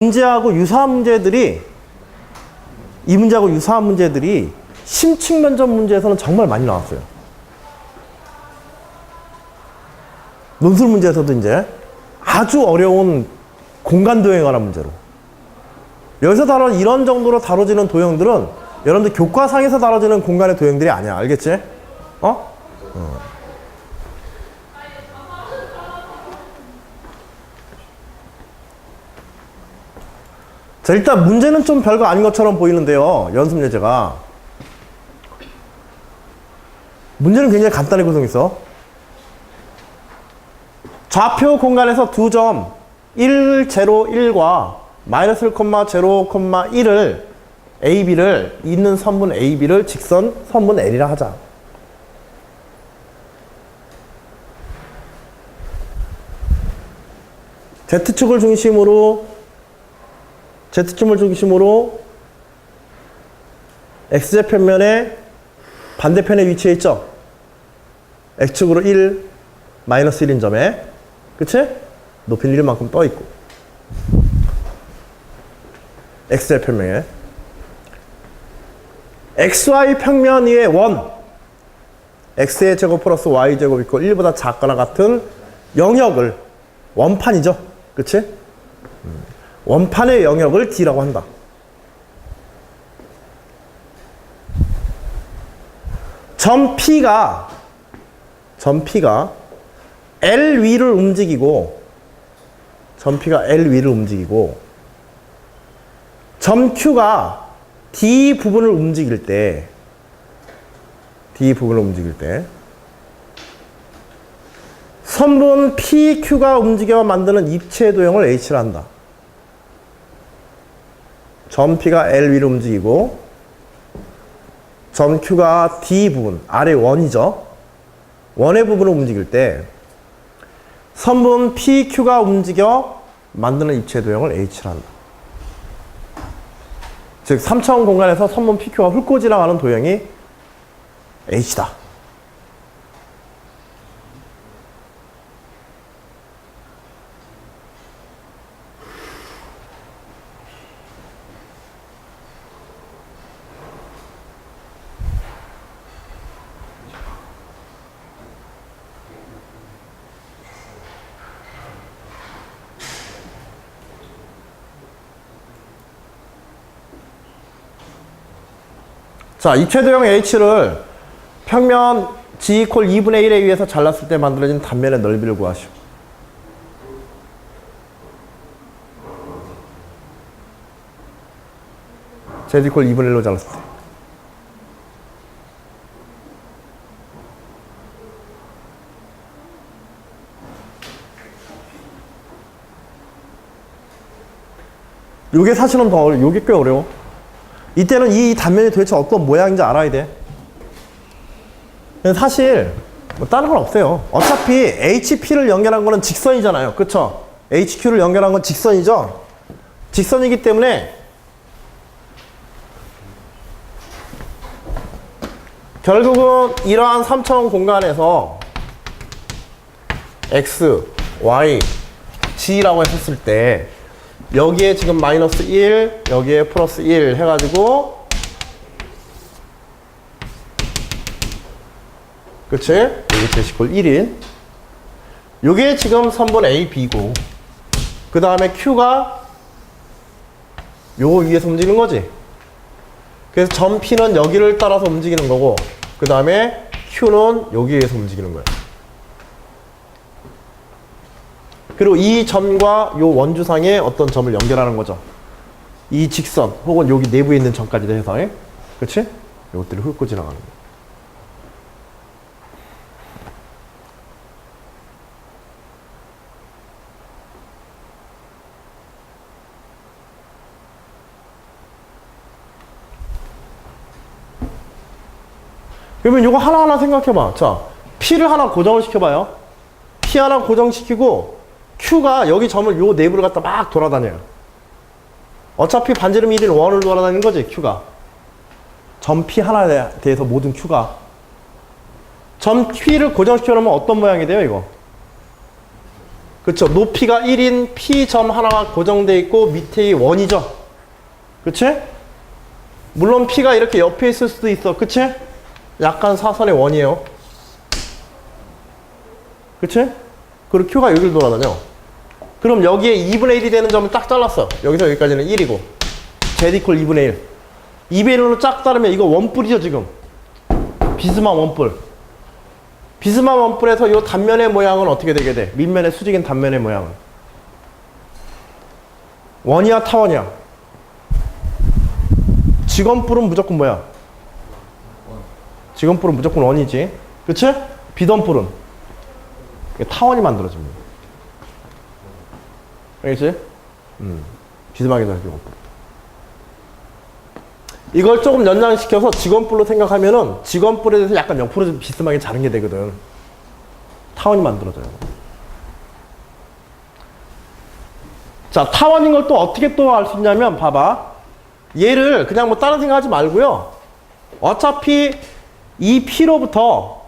문제하고 유사한 문제들이 이 문제하고 유사한 문제들이 심층 면접 문제에서는 정말 많이 나왔어요. 논술 문제에서도 이제 아주 어려운 공간 도형에 관한 문제로 여기서 이런 정도로 다뤄지는 도형들은 여러분들 교과상에서 다뤄지는 공간의 도형들이 아니야. 알겠지? 자, 일단 문제는 좀 별거 아닌 것처럼 보이는데요. 연습 예제가. 문제는 굉장히 간단히 구성했어. 좌표 공간에서 두 점 1, 0, 1과 마이너스 1, 0, 1을 AB를 있는 선분 AB를 직선 선분 L이라 하자. Z축을 중심으로 XZ편면의 반대편에 위치해 있죠. X축으로 1, 마이너스 1인 점에, 그치? 높이는 1만큼 떠 있고. XZ 편면에 XY 평면 위에 원 X의 제곱 플러스 Y 제곱 있고 1보다 작거나 같은 영역을 원판이죠. 그치? 원판의 영역을 D라고 한다. 점 P가 L 위를 움직이고 점 Q가 D 부분을 움직일 때 선분 PQ가 움직여 만드는 입체 도형을 H라 한다. 점 P가 L 위를 움직이고 점 Q가 D 부분, 아래 원이죠. 원의 부분을 움직일 때 선분 PQ가 움직여 만드는 입체 도형을 H라 한다. 즉 3차원 공간에서 선분 PQ가 훑고 지나가는 도형이 H다. 자, 입체 도형 H를 평면 G = 2분의 1에 의해서 잘랐을 때 만들어진 단면의 넓이를 구하시오. Z = 2분의 1로 잘랐을 때. 요게 사실은 더 어려워. 요게 꽤 어려워. 이때는 이 단면이 도대체 어떤 모양인지 알아야 돼. 사실 뭐 다른 건 없어요. 어차피 HP를 연결한 거는 직선이잖아요. 그쵸? HQ를 연결한 건 직선이죠? 직선이기 때문에 결국은 이러한 3차원 공간에서 X, Y, G라고 했었을 때 여기에 지금 마이너스 1, 여기에 플러스 1 해가지고 그치? 여기 Z = 1인 요게 지금 선분 A, B고 그 다음에 Q가 요 위에서 움직이는 거지. 그래서 점 P는 여기를 따라서 움직이는 거고 그 다음에 Q는 여기에서 움직이는 거야. 그리고 이 점과 요 원주상에 어떤 점을 연결하는 거죠. 이 직선 혹은 여기 내부에 있는 점까지도 해서, 그렇지? 이것들이 훑고 지나가는 거예요. 그러면 이거 하나하나 생각해봐. 자, P를 하나 고정을 시켜봐요. P 하나 고정시키고 Q가 여기 점을 요 내부를 갖다 막 돌아다녀요. 어차피 반지름 1인 원을 돌아다니는 거지, Q가. 점 P 하나에 대해서 모든 Q가. 점 Q를 고정시켜 놓으면 어떤 모양이 돼요, 이거? 그쵸? 높이가 1인 P점 하나가 고정되어 있고 밑에 1이죠? 그치? 물론 P가 이렇게 옆에 있을 수도 있어. 그치? 약간 사선의 1이에요. 그치? 그리고 Q가 여기를 돌아다녀. 그럼 여기에 2분의 1이 되는 점을 딱 잘랐어. 여기서 여기까지는 1이고 Z 이퀄 2분의 1. 2분의 1로 쫙 자르면 이거 원뿔이죠 지금. 비스만 원뿔. 비스만 원뿔에서 이 단면의 모양은 어떻게 되게 돼? 밑면의 수직인 단면의 모양은 원이야 타원이야? 직원뿔은 무조건 뭐야? 직원뿔은 무조건 원이지. 그치? 비던뿔은 타원이 만들어집니다. 알겠지? 비스막이 더 필요 없고. 이걸 조금 연장시켜서 직원뿔로 생각하면은 직원뿔에 대해서 약간 옆으로 비스막이 자른 게 되거든. 타원이 만들어져요. 자, 타원인 걸 또 어떻게 또 알 수 있냐면 봐봐. 얘를 그냥 뭐 다른 생각하지 말고요. 어차피 이 P로부터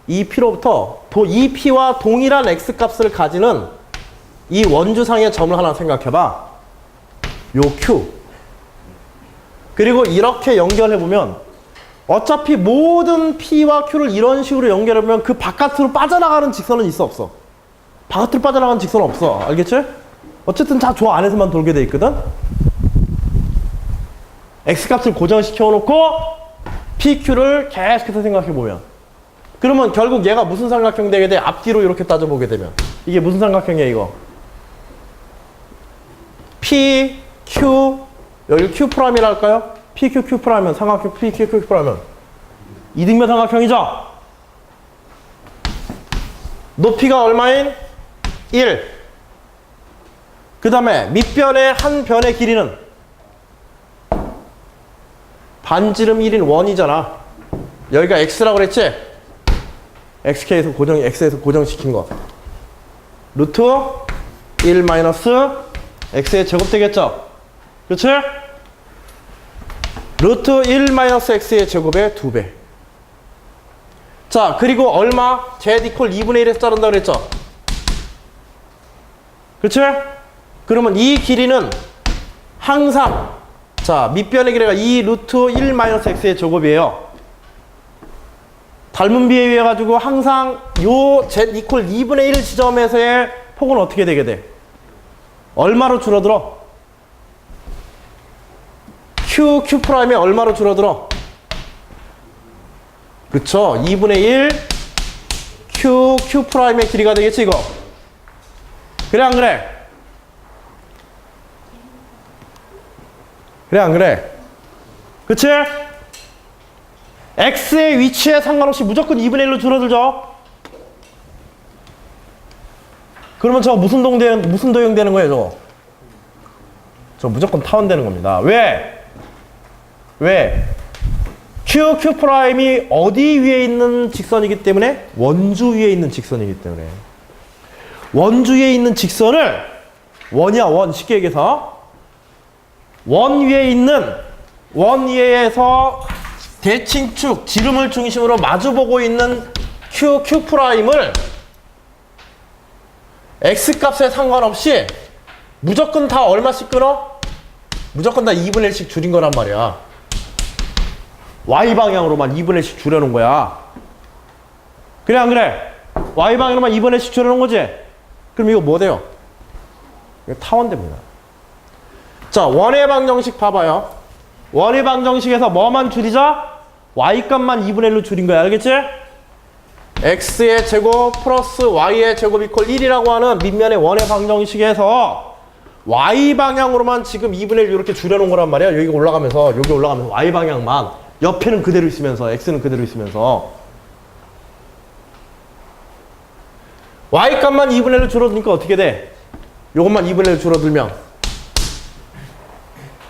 이 P와 동일한 X값을 가지는 이 원주상의 점을 하나 생각해봐. 요 Q. 그리고 이렇게 연결해보면 어차피 모든 P와 Q를 이런 식으로 연결해보면 그 바깥으로 빠져나가는 직선은 있어 없어? 바깥으로 빠져나가는 직선은 없어. 알겠지? 어쨌든 다 조 안에서만 돌게 돼 있거든? X값을 고정시켜 놓고 PQ를 계속해서 생각해보면 그러면 결국 얘가 무슨 삼각형 되게 돼? 앞뒤로 이렇게 따져보게 되면 이게 무슨 삼각형이야 이거? P, Q, 여기 Q'이라 할까요? PQ, Q'면 삼각형 PQ, Q'면 이등변 삼각형이죠? 높이가 얼마인? 1. 그 다음에 밑변의 한 변의 길이는 반지름 1인 1이잖아. 여기가 X라고 그랬지? XK에서 X에서 고정시킨 거. 루트 1 마이너스 X의 제곱 되겠죠? 그치? 루트 1 마이너스 X의 제곱의 2배. 자, 그리고 얼마? Z 이퀄 2분의 1에서 자른다 그랬죠? 그치? 그러면 이 길이는 항상 자, 밑변의 길이가 2 루트 1 마이너스 X의 제곱이에요. 닮은 비에 의해 가지고 항상 요 Z 이퀄 2분의 1 지점에서의 폭은 어떻게 되게 돼? 얼마로 줄어들어? Q'에 얼마로 줄어들어? 그쵸? 2분의 1 Q'의 길이가 되겠지 이거? 그래 안 그래? 그래 안 그래? 그치? X의 위치에 상관없이 무조건 2분의 1로 줄어들죠? 그러면 저거 무슨 도형 되는 거예요 저거? 저 무조건 타원 되는 겁니다. 왜? 왜? Q'이 어디 위에 있는 직선이기 때문에? 원주 위에 있는 직선이기 때문에. 원주 위에 있는 직선을 원이야 원 쉽게 얘기해서 원 위에서 대칭축 지름을 중심으로 마주보고 있는 Q'을 X값에 상관없이 무조건 다 얼마씩 끊어? 무조건 다 2분의 1씩 줄인 거란 말이야. Y방향으로만 2분의 1씩 줄여놓은 거야. 그래 안 그래? Y방향으로만 2분의 1씩 줄여놓은 거지? 그럼 이거 뭐 돼요? 이거 타원 됩니다. 자, 원의 방정식 봐봐요. 원의 방정식에서 뭐만 줄이자? Y값만 2분의 1로 줄인 거야. 알겠지? X의 제곱 플러스 Y의 제곱 이퀄 1이라고 하는 밑면의 원의 방정식에서 Y방향으로만 지금 2분의 1 이렇게 줄여놓은 거란 말이야. 여기 올라가면서 Y방향만 옆에는 그대로 있으면서 X는 그대로 있으면서 Y값만 2분의 1로 줄어드니까 어떻게 돼? 요것만 2분의 1 줄어들면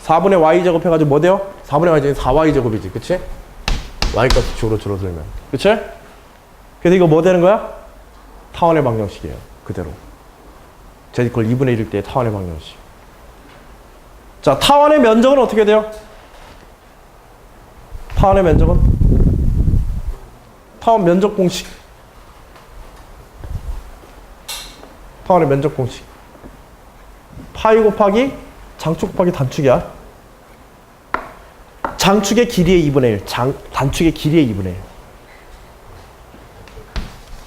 4분의 Y제곱 해가지고 뭐 돼요? 4분의 Y제곱이 4Y제곱이지. 그치? Y값이 줄어들면. 그치? 그래서 이거 뭐 되는 거야? 타원의 방정식이에요. 그대로. Z 이퀄 2분의 1일 때 타원의 방정식. 자, 타원의 면적은 어떻게 돼요? 타원의 면적은? 타원 면적 공식. 타원의 면적 공식. 파이 곱하기 장축 곱하기 단축이야. 장축의 길이의 2분의 1. 단축의 길이의 2분의 1.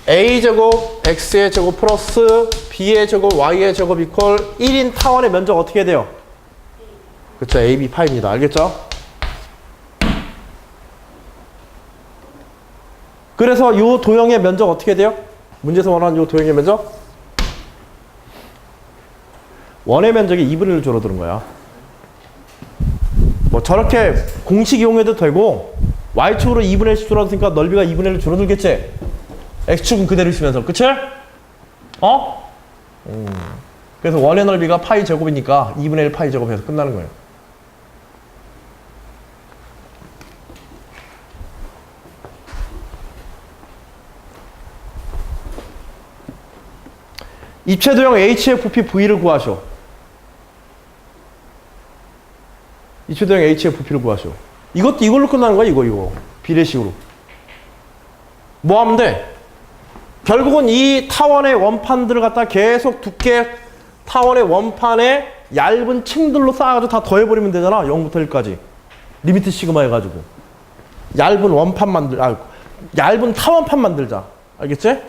a제곱 x의 제곱 플러스 b의 제곱 y의 제곱 이퀄 1인 타원의 면적 어떻게 돼요? 그쵸, ab 파입니다. 알겠죠? 그래서 이 도형의 면적 어떻게 돼요? 문제에서 원하는 이 도형의 면적? 원의 면적이 2분의 1로 줄어드는 거야. 뭐 저렇게 공식 이용해도 되고 y축으로 2분의 1씩 줄어드니까 넓이가 2분의 1로 줄어들겠지? x축은 그대로 있으면서. 그치? 그래서 원의 넓이가 파이 제곱이니까 2분의 1 파이 제곱해서 끝나는 거예요. 입체도형 HFP V를 구하시오. 입체도형 HFP를 구하시오. 이것도 이걸로 끝나는 거야, 이거. 비례식으로. 뭐 하면 돼? 결국은 이 타원의 원판들을 갖다 계속 두께 타원의 원판에 얇은 층들로 쌓아가지고 다 더해버리면 되잖아. 0부터 1까지. 리미트 시그마 해가지고. 얇은 원판 얇은 타원판 만들자. 알겠지?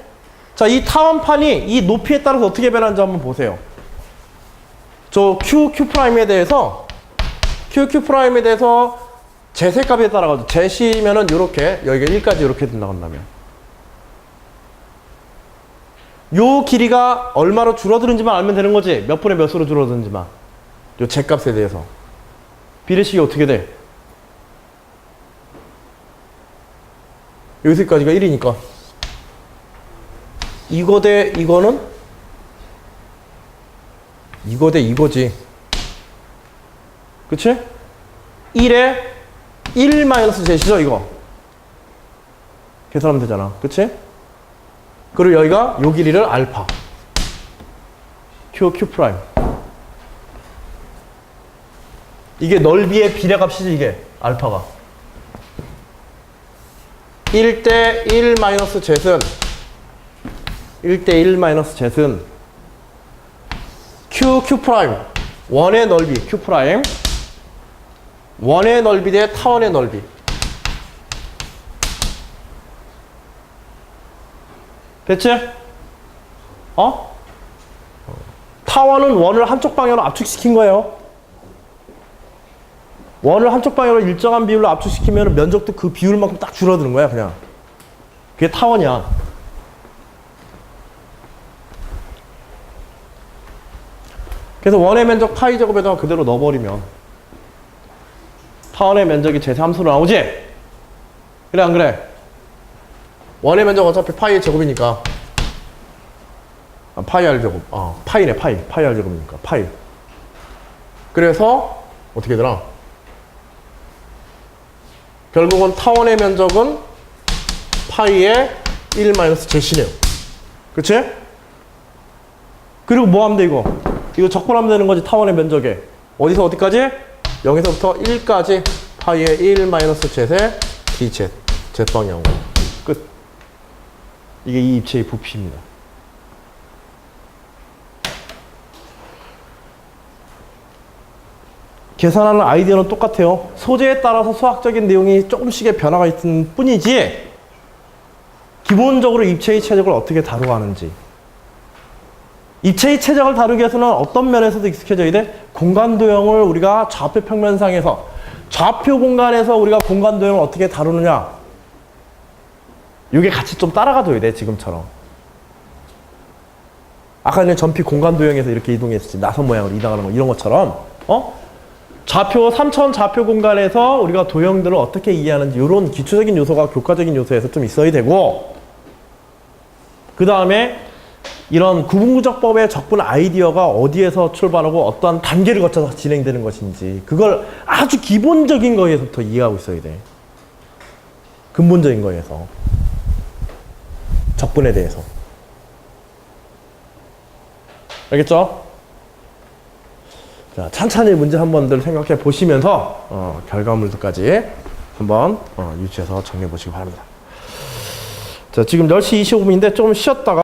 자, 이 타원판이 이 높이에 따라서 어떻게 변하는지 한번 보세요. 저 QQ'에 대해서 제세값에 따라가지고 제시면은 요렇게 여기가 1까지 이렇게 나간다면 요 길이가 얼마로 줄어드는지만 알면 되는 거지. 몇 분의 몇으로 줄어드는지만. 요 제값에 대해서. 비례식이 어떻게 돼? 여기서까지가 1이니까 이거 대 이거는 이거 대 이거지. 그치? 1에 1 마이너스 제시죠, 이거. 계산하면 되잖아. 그치? 그리고 여기가 요 길이를 알파. Q 프라임. 이게 넓이의 비례값이지, 이게. 알파가. 1대 1 마이너스 zet은 1대 1 마이너스 zet은 Q 프라임. 원의 넓이 Q 프라임. 원의 넓이 대 타원의 넓이. 됐지? 타원은 원을 한쪽 방향으로 압축시킨 거예요. 원을 한쪽 방향으로 일정한 비율로 압축시키면 면적도 그 비율만큼 딱 줄어드는 거야, 그냥. 그게 타원이야. 그래서 원의 면적 파이 제곱에다가 그대로 넣어버리면 타원의 면적이 제함수로 나오지? 그래, 안 그래? 원의 면적 어차피 파이의 제곱이니까. 파이 R 제곱. 파이네, 파이 R 제곱이니까. 파이. 그래서 어떻게 되나? 결국은 타원의 면적은 파이의 1 마이너스 제시네요. 그치? 그리고 뭐 하면 돼, 이거? 이거 적분하면 되는 거지, 타원의 면적에. 어디서 어디까지? 0에서부터 1까지 파이의 1 마이너스 zet의 dz. z방향으로. 끝. 이게 이 입체의 부피입니다. 계산하는 아이디어는 똑같아요. 소재에 따라서 수학적인 내용이 조금씩의 변화가 있을 뿐이지 기본적으로 입체의 최적을 어떻게 다루어가는지. 입체의 최적을 다루기 위해서는 어떤 면에서도 익숙해져야 돼? 공간도형을 우리가 좌표 평면상에서 좌표 공간에서 우리가 공간도형을 어떻게 다루느냐, 이게 같이 좀 따라가줘야 돼. 지금처럼 아까는 전피 공간도형에서 이렇게 이동했지, 나선 모양으로 이동하는 거, 이런 것처럼 좌표 3차원 좌표 공간에서 우리가 도형들을 어떻게 이해하는지 이런 기초적인 요소가 교과적인 요소에서 좀 있어야 되고, 그 다음에 이런 구분구적법의 적분 아이디어가 어디에서 출발하고 어떠한 단계를 거쳐서 진행되는 것인지, 그걸 아주 기본적인 거에서부터 이해하고 있어야 돼. 근본적인 거에서. 적분에 대해서. 알겠죠? 자, 찬찬히 문제 한 번들 생각해 보시면서 결과물들까지 한번 유추해서 정리해 보시기 바랍니다. 자, 지금 10시 25분인데 조금 쉬었다가